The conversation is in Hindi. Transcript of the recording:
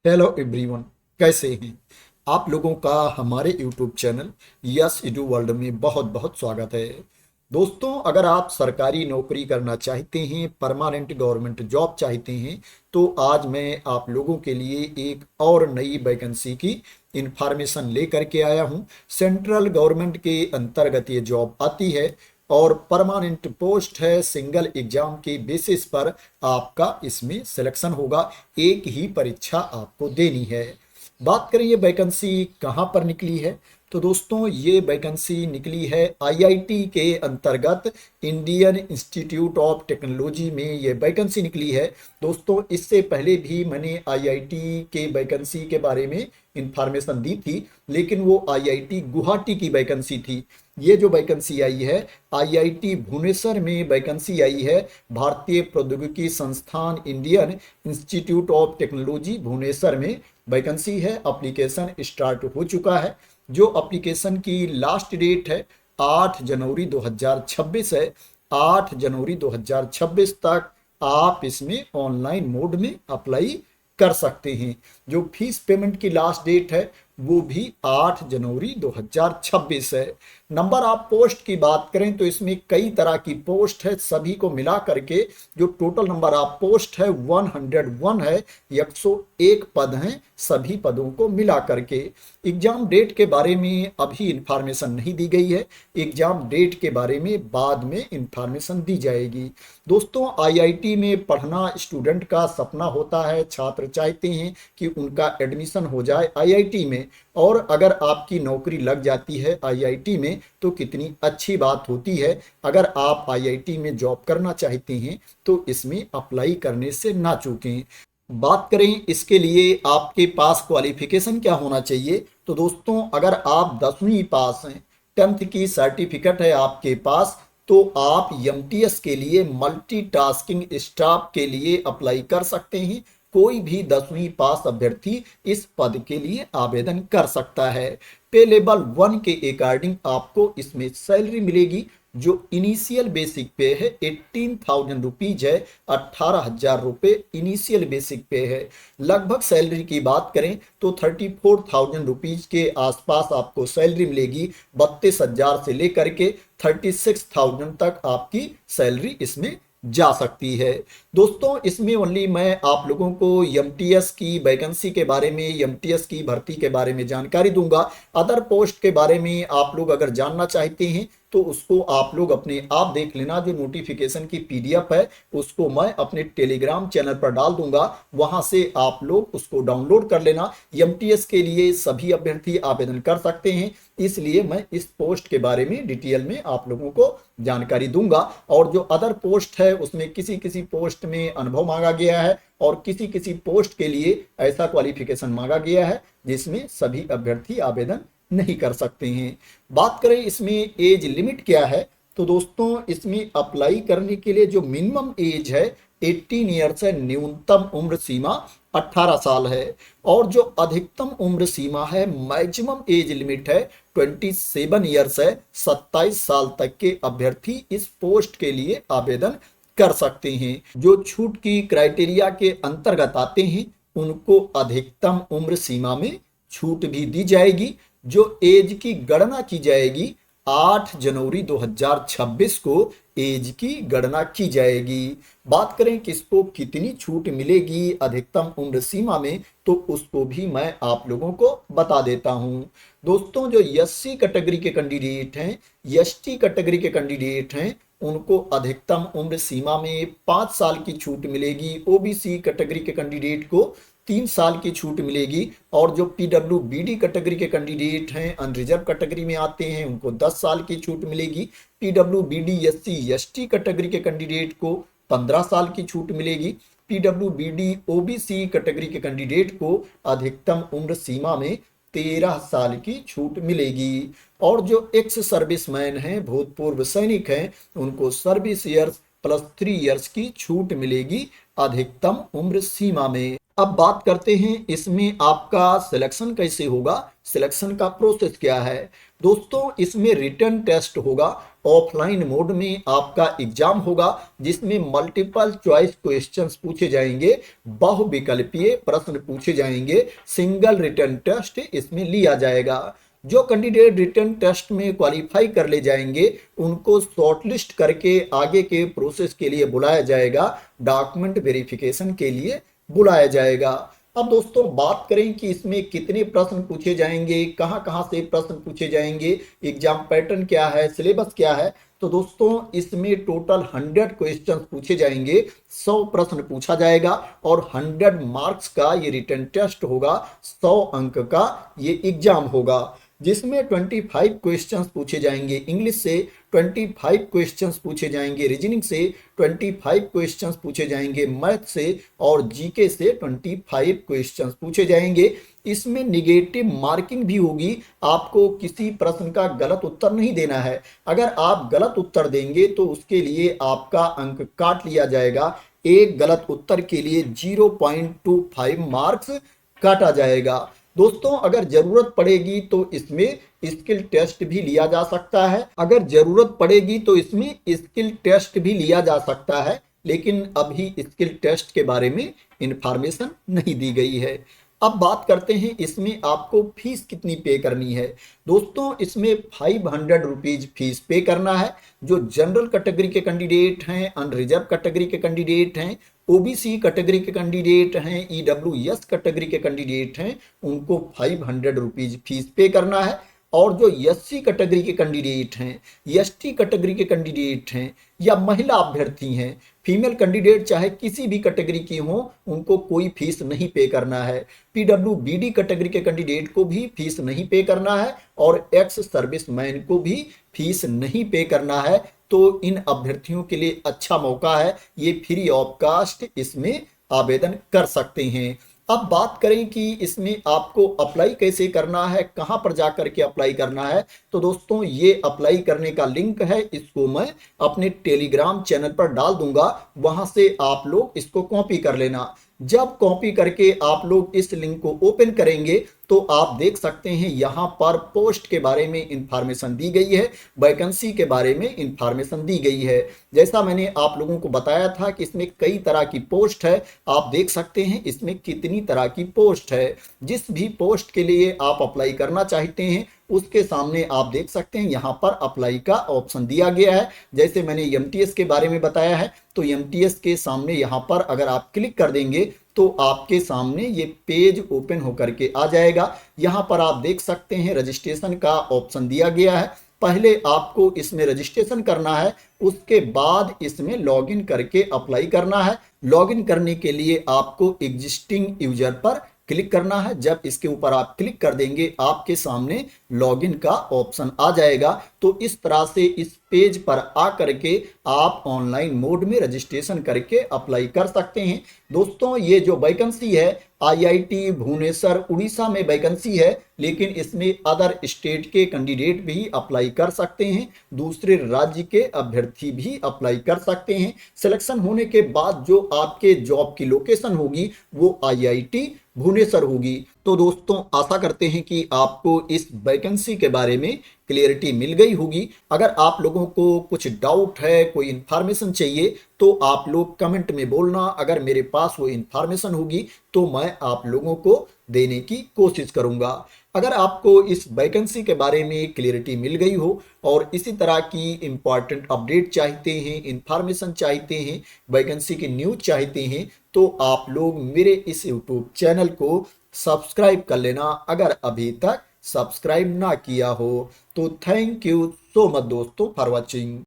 हेलो एवरीवन, कैसे हैं आप लोगों का हमारे YouTube channel yes edu world में बहुत बहुत स्वागत है। दोस्तों, अगर आप सरकारी नौकरी करना चाहते हैं, परमानेंट गवर्नमेंट जॉब चाहते हैं, तो आज मैं आप लोगों के लिए एक और नई वैकेंसी की इंफॉर्मेशन लेकर के आया हूं। सेंट्रल गवर्नमेंट के अंतर्गत ये जॉब आती है और परमानेंट पोस्ट है। सिंगल एग्जाम के बेसिस पर आपका इसमें सिलेक्शन होगा। एक ही परीक्षा आपको देनी है। बात करें ये वैकेंसी कहाँ पर निकली है, तो दोस्तों ये वैकेंसी निकली है आईआईटी के अंतर्गत, इंडियन इंस्टीट्यूट ऑफ टेक्नोलॉजी में ये वैकेंसी निकली है। दोस्तों, इससे पहले भी मैंने आईआईटी के वैकेंसी के बारे में इंफॉर्मेशन दी थी, लेकिन वो आईआईटी गुवाहाटी की वैकेंसी थी। ये जो वैकेंसी आई है आईआईटी भुवनेश्वर में वैकेंसी आई है। भारतीय प्रौद्योगिकी संस्थान, Indian Institute of Technology Bhubaneswar में वैकेंसी है। एप्लीकेशन स्टार्ट हो चुका है। जो एप्लीकेशन की लास्ट डेट है 8 जनवरी 2026 है। 8 जनवरी 2026 तक आप इसमें ऑनलाइन मोड में अप्लाई कर सकते हैं। जो फीस पेमेंट की लास्ट डेट है वो भी 8 जनवरी 2026 है। नंबर ऑफ पोस्ट की बात करें तो इसमें कई तरह की पोस्ट है, सभी को मिला करके जो टोटल नंबर ऑफ पोस्ट है 101 है। 101 पद हैं सभी पदों को मिला करके। एग्जाम डेट के बारे में अभी इंफॉर्मेशन नहीं दी गई है। एग्जाम डेट के बारे में बाद में इंफॉर्मेशन दी जाएगी। दोस्तों, आईआईटी में पढ़ना स्टूडेंट का सपना होता है। छात्र चाहते हैं कि उनका एडमिशन हो जाए आईआईटी में, और अगर आपकी नौकरी लग जाती है आईआईटी में तो कितनी अच्छी बात होती है। अगर आप आईआईटी में जॉब करना चाहते हैं तो इसमें अप्लाई करने से ना चूकें। बात करें इसके लिए आपके पास क्वालिफिकेशन क्या होना चाहिए, तो दोस्तों अगर आप 10वीं पास हैं, 10th की सर्टिफिकेट है आपके पास, तो आप एमटीएस के लिए, मल्टीटास्किंग स्टाफ के लिए अप्लाई कर सकते हैं। कोई भी 10वीं पास अभ्यर्थी इस पद के लिए आवेदन कर सकता है। पे लेवल 1 के अकॉर्डिंग आपको इसमें सैलरी मिलेगी। जो इनिशियल बेसिक पे है 18,000 रुपीज है। 18,000 रुपये इनिशियल बेसिक पे है। लगभग सैलरी की बात करें तो 34,000 रुपीज के आसपास आपको सैलरी मिलेगी। 32,000 से लेकर के 36,000 तक आपकी सैलरी इसमें जा सकती है। दोस्तों, इसमें ओनली मैं आप लोगों को एमटीएस की वैकेंसी के बारे में, एमटीएस की भर्ती के बारे में जानकारी दूंगा। अदर पोस्ट के बारे में आप लोग अगर जानना चाहते हैं तो उसको आप लोग अपने आप देख लेना। जो नोटिफिकेशन की पीडीएफ है उसको मैं अपने टेलीग्राम चैनल पर डाल दूंगा, वहां से आप लोग उसको डाउनलोड कर लेना। एमटीएस के लिए सभी अभ्यर्थी आवेदन कर सकते हैं, इसलिए मैं इस पोस्ट के बारे में डिटेल में आप लोगों को जानकारी दूंगा। और जो अदर पोस्ट है उसमें किसी किसी पोस्ट में अनुभव मांगा गया है और किसी किसी पोस्ट के लिए ऐसा क्वालिफिकेशन मांगा गया है जिसमें सभी अभ्यर्थी आवेदन नहीं कर सकते हैं। बात करें इसमें एज लिमिट क्या है, तो दोस्तों इसमें अप्लाई करने के लिए जो मिनिमम एज है 18 ईयर्स है। न्यूनतम उम्र सीमा 18 साल है। और जो अधिकतम उम्र सीमा है, मैक्सिमम एज लिमिट है 27 ईयर्स है। 27 साल तक के अभ्यर्थी इस पोस्ट के लिए आवेदन कर सकते हैं। जो छूट की क्राइटेरिया के अंतर्गत आते हैं उनको अधिकतम उम्र सीमा में छूट भी दी जाएगी। जो एज की गणना की जाएगी 8 जनवरी 2026 को एज की गणना की जाएगी। बात करें किसको कितनी छूट मिलेगी अधिकतम उम्र सीमा में, तो उसको भी मैं आप लोगों को बता देता हूं। दोस्तों, जो एससी कैटेगरी के कैंडिडेट हैं, एसटी कैटेगरी के कैंडिडेट हैं, उनको अधिकतम उम्र सीमा में 5 साल की छूट मिलेगी। ओबीसी कैटेगरी के कैंडिडेट को 3 साल की छूट मिलेगी। और जो पीडब्ल्यूबीडी कैटेगरी के कैंडिडेट हैं, अनरिजर्व कैटेगरी में आते हैं, उनको 10 साल की छूट मिलेगी। पीडब्ल्यूबीडी एससी एसटी कैटेगरी के कैंडिडेट को 15 साल की छूट मिलेगी। पीडब्ल्यूबीडी ओबीसी कैटेगरी के कैंडिडेट को अधिकतम उम्र सीमा में 13 साल की छूट मिलेगी। और जो एक्स सर्विसमैन हैं, भूतपूर्व सैनिक हैं, उनको सर्विस ईयर्स प्लस 3 ईयर्स की छूट मिलेगी अधिकतम उम्र सीमा में। अब बात करते हैं इसमें आपका सिलेक्शन कैसे होगा, सिलेक्शन का प्रोसेस क्या है। दोस्तों, इसमें रिटन टेस्ट होगा। ऑफलाइन मोड में आपका एग्जाम होगा, जिसमें मल्टीपल चॉइस क्वेश्चंस पूछे जाएंगे, बहुविकल्पीय प्रश्न पूछे जाएंगे, सिंगल रिटन टेस्ट इसमें लिया जाएगा। जो कैंडिडेट रिटन टेस्ट में क्वालिफाई कर ले जाएंगे उनको शॉर्टलिस्ट करके आगे के प्रोसेस के लिए बुलाया जाएगा, डॉक्यूमेंट वेरिफिकेशन के लिए बुलाया जाएगा। अब दोस्तों बात करें कि इसमें कितने प्रश्न पूछे जाएंगे, कहां कहां से प्रश्न पूछे जाएंगे, एग्जाम पैटर्न क्या है, सिलेबस क्या है, तो दोस्तों इसमें टोटल 100 क्वेश्चंस पूछे जाएंगे, 100 प्रश्न पूछा जाएगा और 100 मार्क्स का ये रिटन टेस्ट होगा, 100 अंक का ये एग्जाम होगा, जिसमें 25 क्वेश्चंस पूछे जाएंगे इंग्लिश से, 25 क्वेश्चंस पूछे जाएंगे रीजनिंग से, 25 क्वेश्चंस पूछे जाएंगे मैथ से और जीके से 25 क्वेश्चंस पूछे जाएंगे। इसमें निगेटिव मार्किंग भी होगी, आपको किसी प्रश्न का गलत उत्तर नहीं देना है। अगर आप गलत उत्तर देंगे तो उसके लिए आपका अंक काट लिया जाएगा, एक गलत उत्तर के लिए 0.25 मार्क्स काटा जाएगा। दोस्तों अगर जरूरत पड़ेगी तो इसमें स्किल टेस्ट भी लिया जा सकता है, अगर जरूरत पड़ेगी तो इसमें स्किल टेस्ट भी लिया जा सकता है, लेकिन अभी स्किल टेस्ट के बारे में इंफॉर्मेशन नहीं दी गई है। अब बात करते हैं इसमें आपको फीस कितनी पे करनी है। दोस्तों इसमें 500 रुपीज फीस पे करना है। जो जनरल कैटेगरी के कैंडिडेट हैं, अनरिजर्व कैटेगरी के कैंडिडेट हैं, ओबीसी कैटेगरी के कैंडिडेट हैं, ईडब्ल्यूएस कैटेगरी के कैंडिडेट हैं, उनको 500 रुपीज फीस पे करना है। और जो एससी कैटेगरी के कैंडिडेट हैं, एसटी कैटेगरी के कैंडिडेट हैं या महिला अभ्यर्थी हैं, फीमेल कैंडिडेट चाहे किसी भी कैटेगरी की हो, उनको कोई फीस नहीं पे करना है। पीडब्ल्यूबीडी कैटेगरी के कैंडिडेट को भी फीस नहीं पे करना है और एक्स सर्विसमैन को भी फीस नहीं पे करना है। तो इन अभ्यर्थियों के लिए अच्छा मौका है, ये फ्री ऑफ कास्ट इसमें आवेदन कर सकते हैं। अब बात करें कि इसमें आपको अप्लाई कैसे करना है, कहां पर जाकर के अप्लाई करना है, तो दोस्तों ये अप्लाई करने का लिंक है, इसको मैं अपने टेलीग्राम चैनल पर डाल दूंगा, वहां से आप लोग इसको कॉपी कर लेना। जब कॉपी करके आप लोग इस लिंक को ओपन करेंगे तो आप देख सकते हैं यहां पर पोस्ट के बारे में इंफॉर्मेशन दी गई है, वैकेंसी के बारे में इंफॉर्मेशन दी गई है। जैसा मैंने आप लोगों को बताया था कि इसमें कई तरह की पोस्ट है, आप देख सकते हैं इसमें कितनी तरह की पोस्ट है। जिस भी पोस्ट के लिए आप अप्लाई करना चाहते हैं उसके सामने आप देख सकते हैं यहाँ पर अप्लाई का ऑप्शन दिया गया है। जैसे मैंने एमटीएस के बारे में बताया है तो एमटीएस के सामने यहाँ पर अगर आप क्लिक कर देंगे तो आपके सामने ये पेज ओपन होकर के आ जाएगा। यहाँ पर आप देख सकते हैं रजिस्ट्रेशन का ऑप्शन दिया गया है। पहले आपको इसमें रजिस्ट्रेशन करना है, उसके बाद इसमें लॉगिन करके अप्लाई करना है। लॉगिन करने के लिए आपको एग्जिस्टिंग यूजर पर क्लिक करना है। जब इसके ऊपर आप क्लिक कर देंगे आपके सामने लॉगिन का ऑप्शन आ जाएगा। तो इस तरह से इस पेज पर आ करके आप ऑनलाइन मोड में रजिस्ट्रेशन करके अप्लाई कर सकते हैं। दोस्तों ये जो वैकेंसी है आईआईटी भुवनेश्वर उड़ीसा में वैकेंसी है, लेकिन इसमें अदर स्टेट के कैंडिडेट भी अप्लाई कर सकते हैं, दूसरे राज्य के अभ्यर्थी भी अप्लाई कर सकते हैं। सिलेक्शन होने के बाद जो आपके जॉब की लोकेशन होगी वो आईआईटी भुवनेश्वर होगी। तो दोस्तों आशा करते हैं कि आपको इस वैकेंसी के बारे में क्लियरिटी मिल गई होगी। अगर आप लोगों को कुछ डाउट है, कोई इंफॉर्मेशन चाहिए तो आप लोग कमेंट में बोलना। अगर मेरे पास वो इंफॉर्मेशन होगी तो मैं आप लोगों को देने की कोशिश करूंगा। अगर आपको इस वैकेंसी के बारे में क्लियरिटी मिल गई हो और इसी तरह की इंपॉर्टेंट अपडेट चाहते हैं, इंफॉर्मेशन चाहते हैं, वैकेंसी की न्यूज चाहते हैं, तो आप लोग मेरे इस यूट्यूब चैनल को सब्सक्राइब कर लेना अगर अभी तक सब्सक्राइब ना किया हो। तो थैंक यू सो मच दोस्तों फॉर वॉचिंग।